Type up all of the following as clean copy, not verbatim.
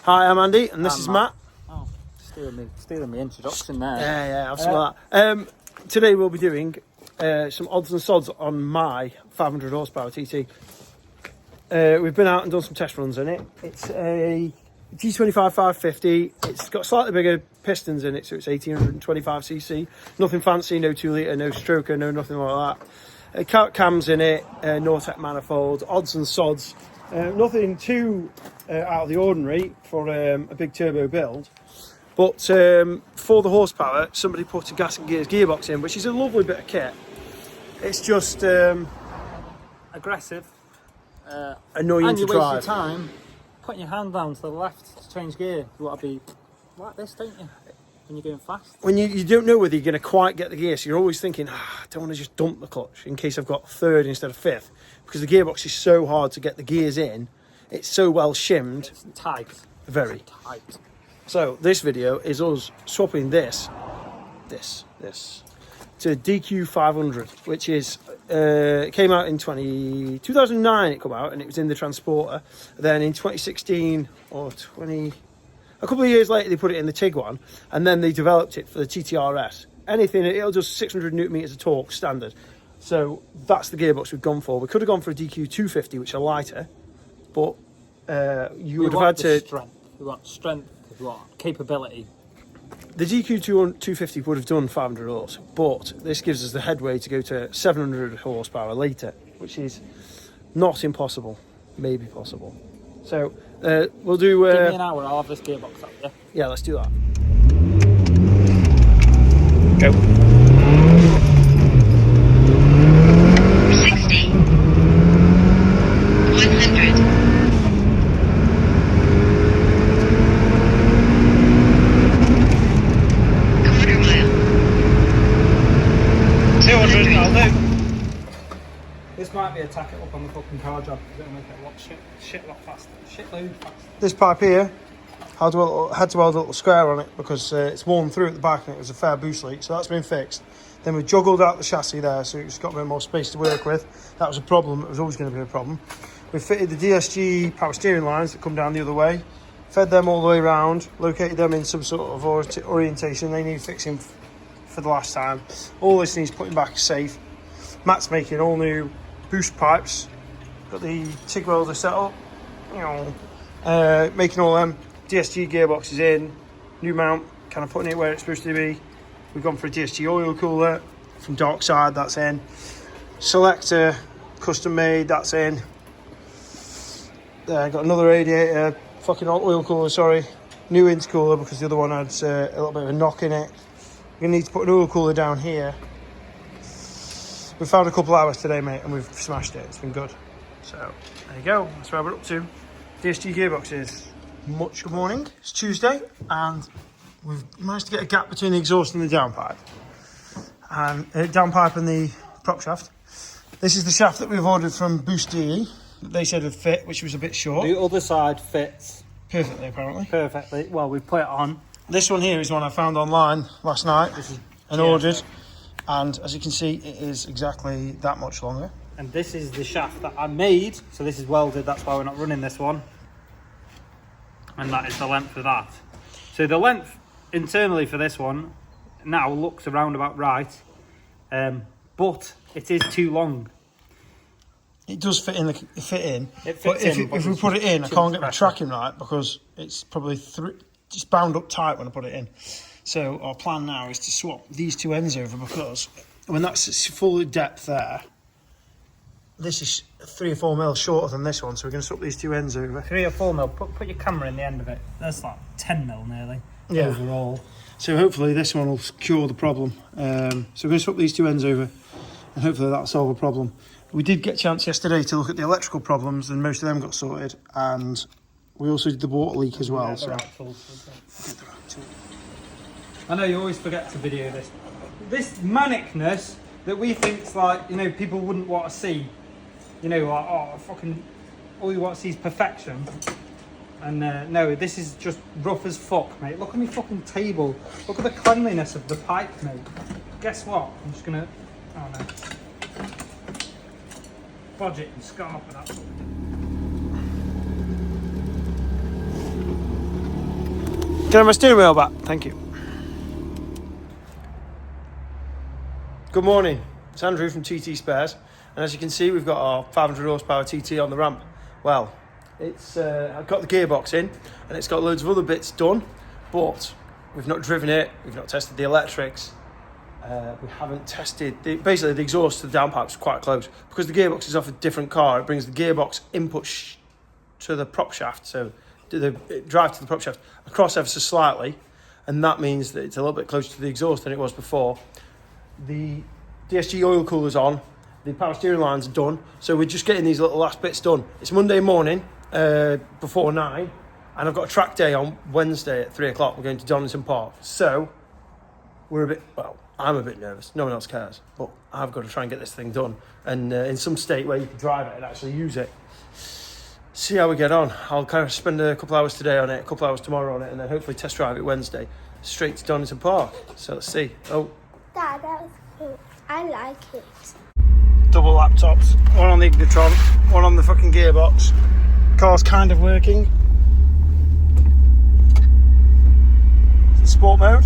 Hi, I'm Andy, and this is Matt. Oh, stealing me introduction there. Yeah, I've seen that. Today we'll be doing some odds and sods on my 500 horsepower TT. We've been out and done some test runs in it. It's a G25 550. It's got slightly bigger pistons in it, so it's 1825cc. Nothing fancy, no 2 litre, no stroker, no nothing like that. Cams in it, Nortec manifold, odds and sods. Nothing too out of the ordinary for a big turbo build, but for the horsepower, somebody put a gas and gears gearbox in, which is a lovely bit of kit. It's just aggressive, annoying and to you drive. waste your time putting your hand down to the left to change gear. You want to be like this, don't you, when you're going fast? When you don't know whether you're going to quite get the gear, so you're always thinking, I don't want to just dump the clutch in case I've got third instead of fifth, because the gearbox is so hard to get the gears in. It's so well shimmed. It's tight. Very tight. So this video is us swapping this to Dq500, which is it came out in 2009. It came out and it was in the Transporter. Then in 2016 or a couple of years later, they put it in the Tiguan, and then they developed it for the TTRS. Anything, it'll just 600 newton meters of torque standard. So that's the gearbox we've gone for. We could have gone for a Dq250, which are lighter, but you would have had to. Strength. We want strength. We want capability. The Dq250 would have done 500 horse, but this gives us the headway to go to 700 horsepower later, which is not impossible, maybe possible. So we'll do. Give me an hour. I'll have this gearbox up. Yeah. Yeah, let's do that. Go. 60, 100, quarter mile, 200, I'll do. This might be a tack it up on the fucking car job, because it'll make it a lot lot faster. Shitload faster. This pipe here had to weld a little square on it because it's worn through at the back and it was a fair boost leak, so that's been fixed. Then we juggled out the chassis there, so it's got a bit more space to work with. That was a problem. It was always going to be a problem. We fitted the DSG power steering lines that come down the other way, fed them all the way around, located them in some sort of orientation. They need fixing for the last time. All this needs putting back safe. Matt's making all new boost pipes. Got the TIG welder set up. Making all them DSG gearboxes in, new mount, kind of putting it where it's supposed to be. We've gone for a DSG oil cooler from Dark Side, that's in. Selector, custom made, that's in. Got another radiator, fucking oil cooler, sorry. New intercooler because the other one had a little bit of a knock in it. We're going to need to put an oil cooler down here. We found a couple hours today, mate, and we've smashed it. It's been good. So, there you go. That's where we're up to. DSG gearboxes. Good morning. It's Tuesday, and we've managed to get a gap between the exhaust and the downpipe. And downpipe and the prop shaft. This is the shaft that we've ordered from Boost DE. They said would fit, which was a bit short. The other side fits perfectly, apparently. Perfectly. Well, we've put it on. This one here is one I found online last night and ordered. Yeah. And as you can see, it is exactly that much longer. And this is the shaft that I made. So this is welded. That's why we're not running this one. And that is the length of that. So the length internally for this one now looks around about right. But it is too long. It does fit in. It fits but if we put it in, I can't get the tracking right because it's probably it's bound up tight when I put it in. So our plan now is to swap these two ends over, because when that's full depth there, this is 3 or 4 mil shorter than this one, so we're going to swap these two ends over. 3 or 4 mil. Put your camera in the end of it. That's like 10 mil nearly. Yeah. Overall. So hopefully this one will cure the problem. So we're going to swap these two ends over, and hopefully that'll solve a problem. We did get a chance yesterday to look at the electrical problems, and most of them got sorted. And we also did the water leak as well. So I know you always forget to video this. This manicness that we think's like, you know, people wouldn't want to see. You know, like, oh, fucking, all you want to see is perfection. And no, this is just rough as fuck, mate. Look at my fucking table. Look at the cleanliness of the pipe, mate. Guess what? I'm just gonna, oh no. Bodge it and scarp it up. I have my steering wheel back? Thank you. Good morning, it's Andrew from TTspares, and as you can see we've got our 500 horsepower TT on the ramp. Well, it's I've got the gearbox in and it's got loads of other bits done, but we've not driven it, we've not tested the electrics, we haven't tested, basically the exhaust to the downpipe's quite close. Because the gearbox is off a different car, it brings the gearbox input to the prop shaft, so the drive to the prop shaft across ever so slightly, and that means that it's a little bit closer to the exhaust than it was before. The DSG oil cooler's on, the power steering line's done, so we're just getting these little last bits done. It's Monday morning, before 9, and I've got a track day on Wednesday at 3 o'clock. We're going to Donington Park, so we're a bit, well, I'm a bit nervous, no one else cares, but I've got to try and get this thing done, and in some state where you can drive it and actually use it. See how we get on. I'll kind of spend a couple hours today on it, a couple hours tomorrow on it, and then hopefully test drive it Wednesday, straight to Donington Park. So let's see. Oh, Dad, that was cool. I like it. double laptops, one on the Ignitron, one on the fucking gearbox. Car's kind of working. Sport mode.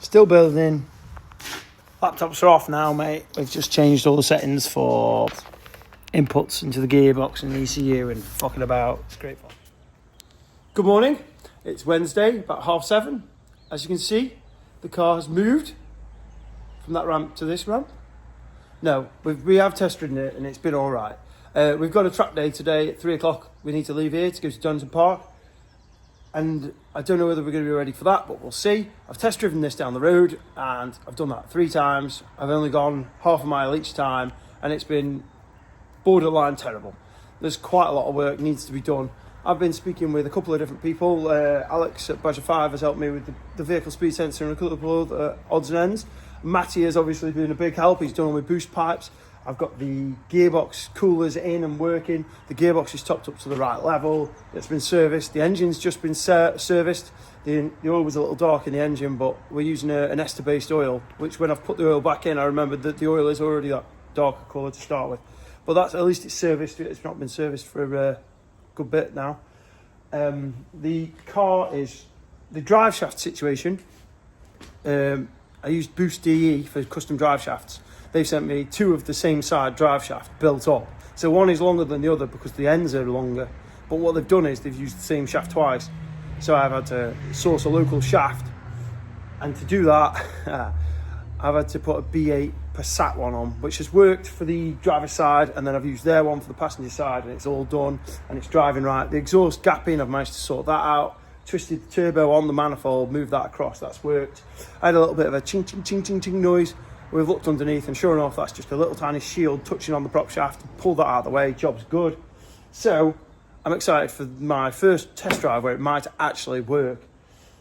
Still building. Laptops are off now, mate. We've just changed all the settings for inputs into the gearbox and ECU and fucking about. It's great fun. Good morning. It's Wednesday, about 7:30. As you can see, the car has moved from that ramp to this ramp. No, we have test ridden it and it's been all right. We've got a track day today at 3 o'clock. We need to leave here to go to Donington Park. And I don't know whether we're going to be ready for that, but we'll see. I've test driven this down the road and I've done that 3 times. I've only gone half a mile each time and it's been borderline terrible. There's quite a lot of work needs to be done. I've been speaking with a couple of different people. Alex at Badger 5 has helped me with the vehicle speed sensor and a couple of other odds and ends. Matty has obviously been a big help. He's done all my boost pipes. I've got the gearbox coolers in and working. The gearbox is topped up to the right level. It's been serviced. The engine's just been serviced. The oil was a little dark in the engine, but we're using an ester-based oil, which when I've put the oil back in, I remembered that the oil is already that darker colour to start with. But that's at least it's serviced. It's not been serviced for a good bit now. The car is the drive shaft situation. I used Boost DE for custom drive shafts. They've sent me 2 of the same side drive shaft built up. So one is longer than the other because the ends are longer. But what they've done is they've used the same shaft twice. So I've had to source a local shaft. And to do that, I've had to put a B8 Passat one on, which has worked for the driver's side. And then I've used their one for the passenger side and it's all done and it's driving right. The exhaust gapping, I've managed to sort that out. Twisted the turbo on the manifold, moved that across, that's worked. I had a little bit of a ching ching ching ching ching noise. We've looked underneath and sure enough that's just a little tiny shield touching on the prop shaft. Pulled that out of the way, job's good. So I'm excited for my first test drive where it might actually work.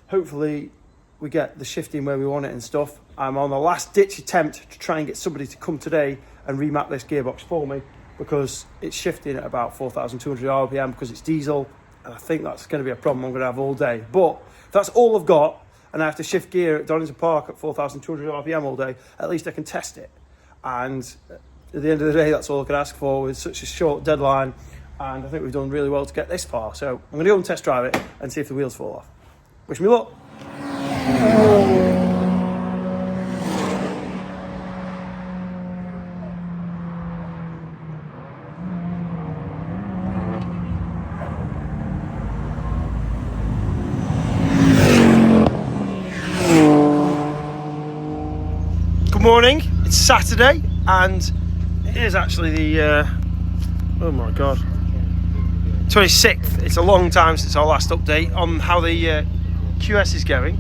Hopefully we get the shifting where we want it and stuff. I'm on the last ditch attempt to try and get somebody to come today and remap this gearbox for me because it's shifting at about 4,200 RPM because it's diesel. And I think that's going to be a problem I'm going to have all day. But if that's all I've got, and I have to shift gear at Donington Park at 4,200 RPM all day, at least I can test it. And at the end of the day, that's all I can ask for with such a short deadline. And I think we've done really well to get this far. So I'm going to go and test drive it and see if the wheels fall off. Wish me luck. Good morning, it's Saturday and it is actually the, oh my god, 26th. It's a long time since our last update on how the QS is going.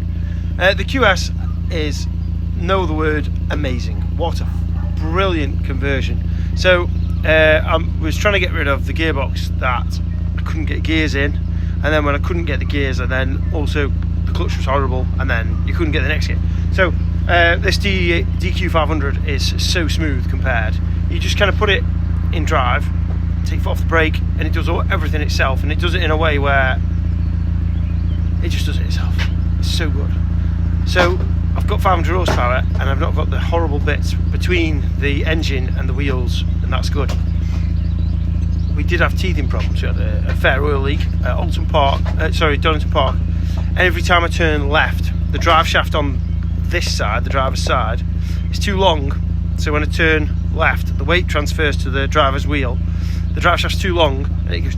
The QS is, no other word, amazing. What a brilliant conversion. So I was trying to get rid of the gearbox that I couldn't get gears in, and then when I couldn't get the gears, and then also the clutch was horrible, and then you couldn't get the next gear. So this Dq500 is so smooth compared. You just kind of put it in drive, take it off the brake, and it does everything itself, and it does it in a way where it just does it itself. It's so good. So I've got 500 horsepower and I've not got the horrible bits between the engine and the wheels, and that's good. We did have teething problems. We had a fair oil leak at Donington Park. And every time I turn left, the drive shaft on this side, the driver's side, is too long. So when I turn left, the weight transfers to the driver's wheel. The drive shaft's too long and it goes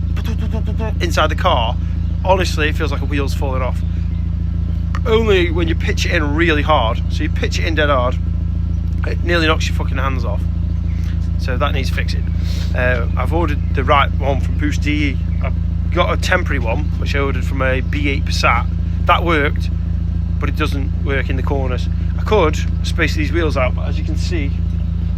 inside the car. Honestly, it feels like a wheel's falling off. Only when you pitch it in really hard. So you pitch it in dead hard, it nearly knocks your fucking hands off. So that needs fixing. I've ordered the right one from Boost DE. I've got a temporary one which I ordered from a B8 Passat. That worked, but it doesn't work in the corners. I could space these wheels out, but as you can see,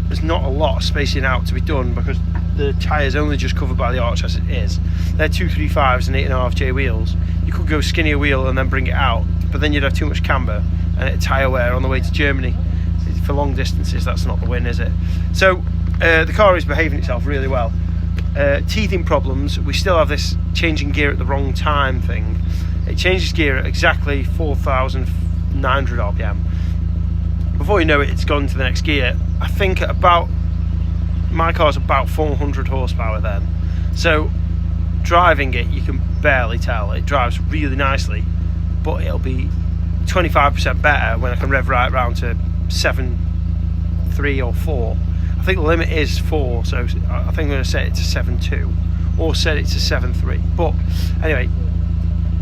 there's not a lot of spacing out to be done because the tyres only just covered by the arch as it is. They're 235s and 8.5J wheels. You could go skinnier wheel and then bring it out, but then you'd have too much camber and a tyre wear on the way to Germany. For long distances, that's not the win, is it? So the car is behaving itself really well. Teething problems, we still have this changing gear at the wrong time thing. It changes gear at exactly 4,900 RPM. Before you know it, it's gone to the next gear. I think at about, my car's about 400 horsepower then. So driving it, you can barely tell. It drives really nicely, but it'll be 25% better when I can rev right round to 7.3 or 4. I think the limit is 4, so I think I'm going to set it to 7.2 or set it to 7.3. But anyway,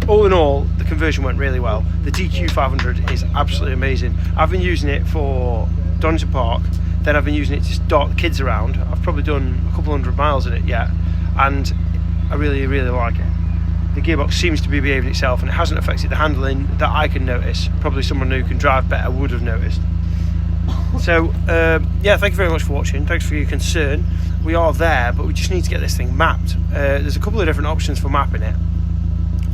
all in all, the conversion went really well. The Dq500 is absolutely amazing. I've been using it for Donington Park, then I've been using it to start the kids around. I've probably done a couple 100 miles in it yet, and I really, really like it. The gearbox seems to be behaving itself, and it hasn't affected the handling that I can notice. Probably someone who can drive better would have noticed. So yeah, thank you very much for watching. Thanks for your concern. We are there, but we just need to get this thing mapped. There's a couple of different options for mapping it.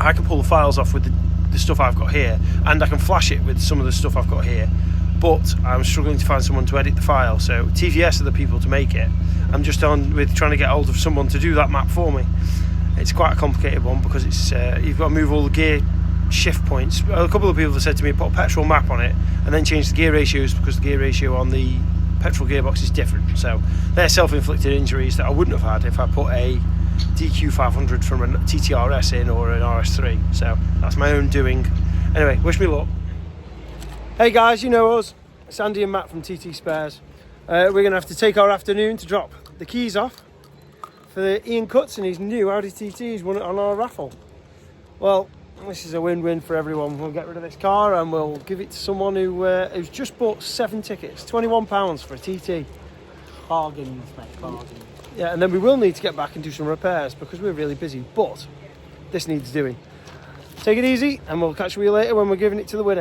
I can pull the files off with the stuff I've got here, and I can flash it with some of the stuff I've got here, but I'm struggling to find someone to edit the file. So TVS are the people to make it. I'm just on with trying to get hold of someone to do that map for me. It's quite a complicated one because it's you've got to move all the gear shift points. A couple of people have said to me, put a petrol map on it and then change the gear ratios, because the gear ratio on the petrol gearbox is different. So they're self-inflicted injuries that I wouldn't have had if I put a Dq500 from a TTRS in or an RS3. So that's my own doing. Anyway, wish me luck. Hey guys, you know us, it's Andy and Matt from TTspares. We're going to have to take our afternoon to drop the keys off for Ian Cutts and his new Audi TT. He's won it on our raffle. Well, this is a win-win for everyone. We'll get rid of this car and we'll give it to someone who's just bought 7 tickets, £21 for a TT. Bargains, mate, bargains. Yeah, and then we will need to get back and do some repairs because we're really busy, but this needs doing. Take it easy and we'll catch you later when we're giving it to the winner.